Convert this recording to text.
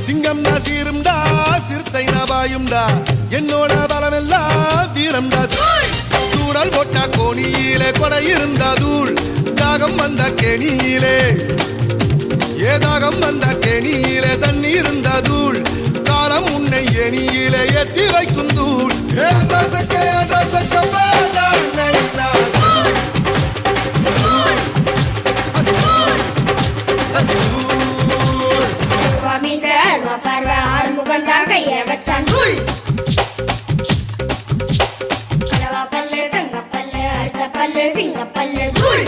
சிங்கம் சீரும்டா சிறுத்தை நபாயும்டா என்னோட பலமெல்லாம் வீரம்டா தூரல் போட்டா கோணியிலே கொடை இருந்தா தூள் தாகம் வந்த கேணியிலே ஏதாகம் வந்த கேணியிலே தண்ணி இருந்த தூள் காலம் உன்னை எணியிலே ஏத்தி வைக்கும் தூள் கைய வச்சான் தூள் பல்லு தங்க பல்லு அழுத்த பல்லு சிங்க பல்லு தூள்